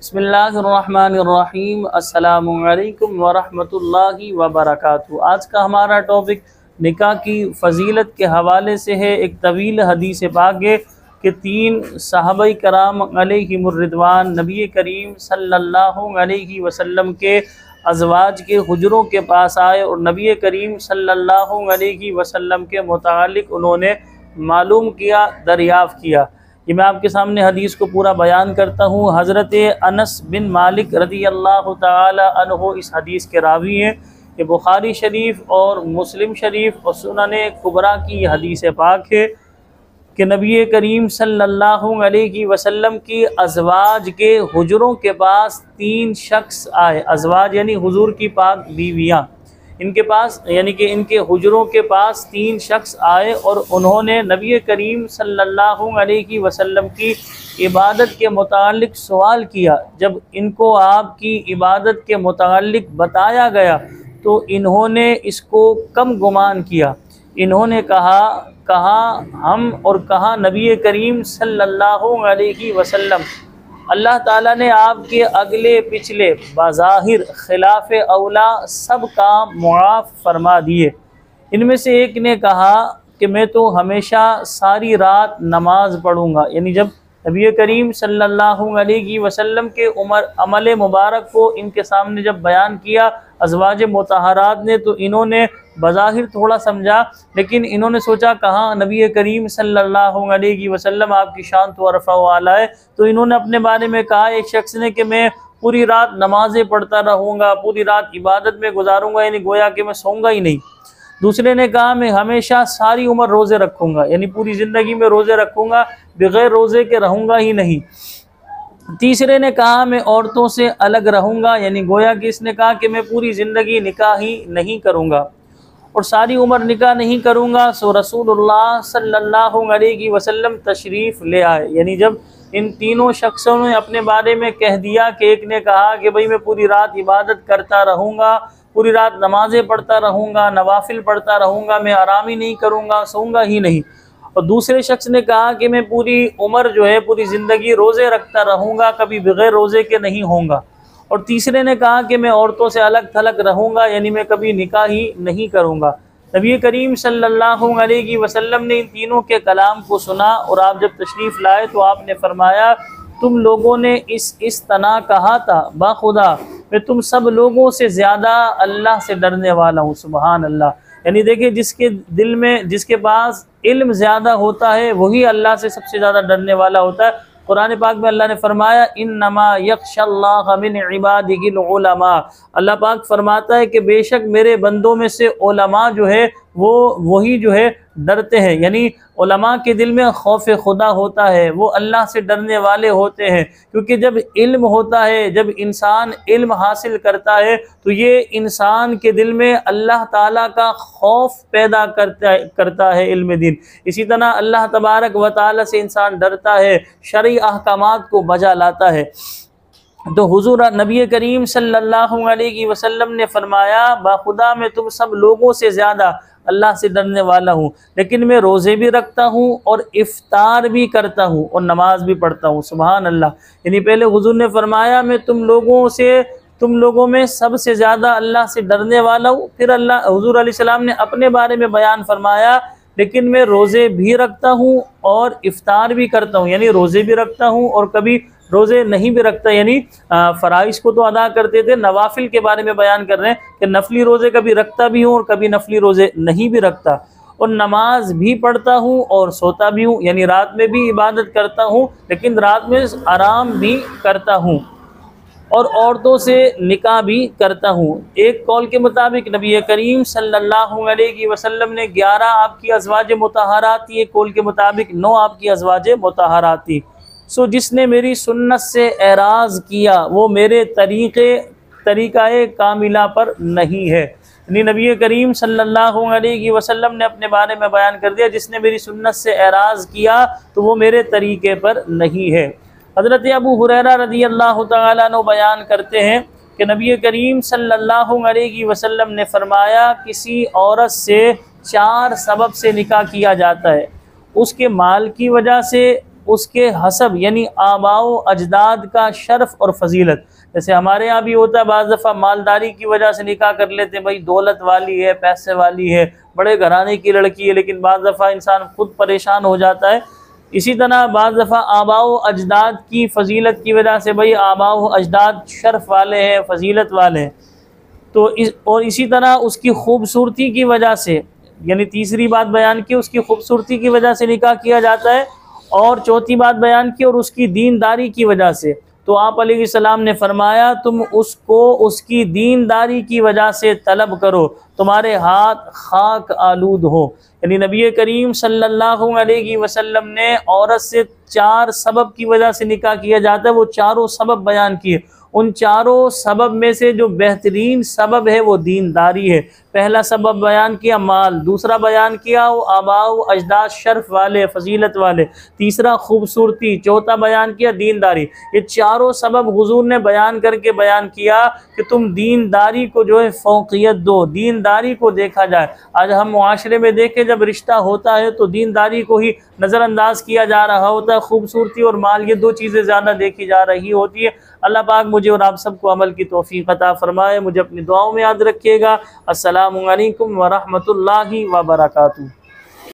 बिस्मिल्लाहिर्रहमानिर्रहीम। अस्सलामु अलैकुम वरहमतुल्लाहि वबरकातुहू। आज का हमारा टॉपिक निकाह की फ़जीलत के हवाले से है। एक तवील हदीस पाक है कि 3 सहाबाए कराम अलैहिमुर्रिदवान नबी करीम सल्लल्लाहु अलैहि वसल्लम के अज़वाज के हुजरों के पास आए और नबी करीम सल्लल्लाहु अलैहि वसल्लम के मुतालिक उन्होंने मालूम किया, दरियाफ़्त किया। ये मैं आपके सामने हदीस को पूरा बयान करता हूँ। हज़रत अनस बिन मालिक रज़ी अल्लाह ताला अन्हु इस हदीस के रावी हैं। ये बुखारी शरीफ और मुस्लिम शरीफ और सुनन कुबरा की हदीस पाक है कि नबी करीम सल्लल्लाहु अलैहि वसल्लम की अज़वाज के हुजरों के पास 3 शख्स आए। अज़वाज यानी हुजूर की पाक बीवियाँ, इनके पास यानी कि इनके हुजरों के पास 3 शख्स आए और उन्होंने नबी करीम सल्लल्लाहु अलैहि वसल्लम की इबादत के मुतालिक सवाल किया। जब इनको आपकी इबादत के मुतालिक बताया गया तो इन्होंने इसको कम गुमान किया। इन्होंने कहा हम और कहा नबी करीम सल्लल्लाहु अलैहि वसल्लम, अल्लाह ताला ने आपके अगले पिछले बाज़ाहिर खिलाफ औला सब काम मुआफ़ फरमा दिए। इनमें से एक ने कहा कि मैं तो हमेशा सारी रात नमाज पढ़ूँगा। यानी जब नबी करीम सल्लल्लाहु अलैहि वसल्लम के अमल मुबारक को इनके सामने जब बयान किया अज़वाज मुतहरात ने, तो इन्होंने बज़ाहिर थोड़ा समझा, लेकिन इन्होंने सोचा कहाँ नबी करीम सल्लल्लाहु अलैहि वसल्लम आपकी शान तो अरफ़ा वाला है। तो इन्होंने अपने बारे में कहा, एक शख्स ने, कि मैं पूरी रात नमाज़ें पढ़ता रहूँगा, पूरी रात इबादत में गुजारूँगा, यानी गोया कि मैं सोऊंगा ही नहीं। दूसरे ने कहा मैं हमेशा सारी उम्र रोज़े रखूँगा, यानी पूरी ज़िंदगी में रोज़े रखूँगा, बग़ैर रोज़े के रहूँगा ही नहीं। तीसरे ने कहा मैं औरतों से अलग रहूँगा, यानी गोया कि इसने कहा कि मैं पूरी ज़िंदगी निकाह ही नहीं करूँगा और सारी उम्र निकाह नहीं करूँगा। सो रसूलुल्लाह सल्लल्लाहु अलैहि वसल्लम तशरीफ़ ले आए। यानी जब इन तीनों शख्सों ने अपने बारे में कह दिया कि एक ने कहा कि भाई मैं पूरी रात इबादत करता रहूँगा, पूरी रात नमाज़ें पढ़ता रहूँगा, नवाफिल पढ़ता रहूँगा, मैं आराम ही नहीं करूँगा, सोऊंगा ही नहीं। और दूसरे शख्स ने कहा कि मैं पूरी उम्र जो है पूरी ज़िंदगी रोज़े रखता रहूँगा, कभी बग़ैर रोज़े के नहीं होऊंगा। और तीसरे ने कहा कि मैं औरतों से अलग थलग रहूँगा, यानी मैं कभी निकाह ही नहीं करूँगा। नबी करीम सल्लल्लाहु अलैहि वसल्लम ने इन तीनों के कलाम को सुना और आप जब तशरीफ़ लाए तो आपने फरमाया तुम लोगों ने इस तना कहा था, बाखुदा मैं तुम सब लोगों से ज़्यादा अल्लाह से डरने वाला हूँ। सुबहान अल्लाह। यानी देखिए, जिसके दिल में, जिसके पास इल्म ज़्यादा होता है वही अल्लाह से सबसे ज़्यादा डरने वाला होता है। कुरान पाक में अल्लाह ने फरमाया इन्नमा यख्शल्लाह मिन इबादिहिल उलमा। अल्लाह पाक फरमाता है कि बेशक मेरे बंदों में से उलमा जो है वही जो है डरते हैं। यानी उलमा के दिल में खौफ खुदा होता है, वो अल्लाह से डरने वाले होते हैं। क्योंकि जब इल्म होता है, जब इंसान इल्म हासिल करता है तो ये इंसान के दिल में अल्लाह ताला का खौफ पैदा करता है इल्म दीन। इसी तरह अल्लाह तबारक व ताला से इंसान डरता है, शरई अहकामात को बजा लाता है। तो हुजूर नबी करीम सल्लल्लाहु अलैहि वसल्लम ने फरमाया बाखुदा मैं तुम सब लोगों से ज़्यादा अल्लाह से डरने वाला हूँ, लेकिन मैं रोज़े भी रखता हूँ और इफ्तार भी करता हूँ और नमाज भी पढ़ता हूँ। सुबहान अल्लाह। यानी पहले हुजूर ने फरमाया मैं तुम लोगों में सबसे ज़्यादा अल्लाह से डरने वाला हूँ। फिर हुजूर अलैहिस्सलाम ने अपने बारे में बयान फरमाया लेकिन मैं रोज़े भी रखता हूँ और इफ्तार भी करता हूँ, यानी रोज़े भी रखता हूँ और कभी रोज़े नहीं भी रखता। यानी फ़राइज़ को तो अदा करते थे, नवाफिल के बारे में बयान कर रहे हैं कि नफली रोज़े कभी रखता भी हूँ और कभी नफली रोज़े नहीं भी रखता। और नमाज भी पढ़ता हूँ और सोता भी हूँ, यानी रात में भी इबादत करता हूँ लेकिन रात में आराम भी करता हूँ और औरतों से निकाह भी करता हूँ। एक कौल के मुताबिक नबी करीम सल्लल्लाहु अलैहि वसल्लम ने 11 आपकी अज़वाज मुतहरात थी, एक कौल के मुताबिक 9 आपकी अज़वाज मुतहरात थी। सो जिसने मेरी सुन्नत से एराज़ किया वो मेरे तरीक़ाए कामिला पर नहीं है। यानी नबी करीम सल्लल्लाहु अलैहि वसल्लम ने अपने बारे में बयान कर दिया जिसने मेरी सुन्नत से एराज़ किया तो वो मेरे तरीक़े पर नहीं है। हज़रत अबू हुरैरा रज़ी अल्लाह तआला अन्हु बयान करते हैं कि नबी करीम सल्लल्लाहु अलैहि वसल्लम ने फरमाया किसी औरत से 4 सबब से निकाह किया जाता है। उसके माल की वजह से, उसके हसब यानी आबाओ अजदाद का शर्फ और फजीलत। जैसे हमारे यहाँ भी होता है, बाज़ दफ़ा मालदारी की वजह से निकाह कर लेते हैं, भाई दौलत वाली है, पैसे वाली है, बड़े घराने की लड़की है, लेकिन बाज़ दफ़ा इंसान खुद परेशान हो जाता है। इसी तरह बाज़ दफ़ा आबाओ अजदाद की फजीलत की वजह से, भाई आबाओ अजदाद शर्फ वाले हैं, फजीलत वाले हैं, तो इसी तरह उसकी खूबसूरती की वजह से, यानी तीसरी बात बयान की उसकी खूबसूरती की वजह से निकाह किया जाता है, और चौथी बात बयान की और उसकी दीनदारी की वजह से। तो आप अलैहिस्सलाम ने फरमाया तुम उसको उसकी दीनदारी की वजह से तलब करो, तुम्हारे हाथ खाक आलूद हो। यानी नबी करीम सल्लल्लाहु अलैहि वसल्लम ने औरत से 4 सबब की वजह से निकाह किया जाता है, वो चारों सबब बयान किए। उन चारों सबब में से जो बेहतरीन सबब है वो दीनदारी है। पहला सबब बयान किया माल, दूसरा बयान किया वो आबाओ अजदाद शर्फ वाले, फजीलत वाले, तीसरा खूबसूरती, चौथा बयान किया दीनदारी। ये चारों सबब हुजूर ने बयान करके बयान किया कि तुम दीनदारी को जो है फौकियत दो, दीनदारी को देखा जाए। आज हम मुआशरे में देखें, जब रिश्ता होता है तो दीनदारी को ही नज़रअंदाज किया जा रहा होता है, खूबसूरती और माल ये 2 चीज़ें ज़्यादा देखी जा रही होती है। अल्लाह पाक मुझे और आप सबको अमल की तौफीक अता फरमाए। मुझे अपनी दुआओं में याद रखिएगा। अस्सलामु अलैकुम व रहमतुल्लाहि व बरकातुहू।